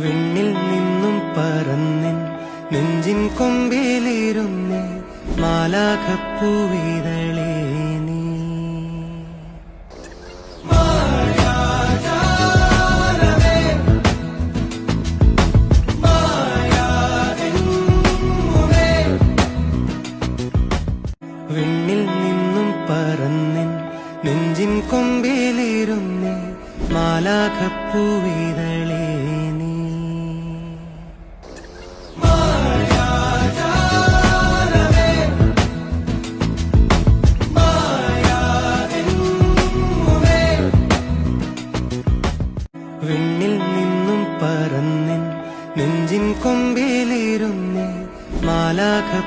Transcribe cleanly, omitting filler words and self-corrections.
വിണ്ണിൽ നിന്നും പറന്നിൻ നെഞ്ചിൻ കൊമ്പിലിരുന്നേ മാലാഖപ്പൂവിതളേ നീ. വിണ്ണിൽ നിന്നും പറന്നിൻ നെഞ്ചിൻ കൊമ്പിലിരുന്നേ മാലാഖപ്പൂവിതളേ നീ. വിണ്ണിൽ നിന്നും പറന്നിൻ നെഞ്ചിൻ കൊമ്പിലിരുന്നേ മാലാഖപ്പൂവിതളേ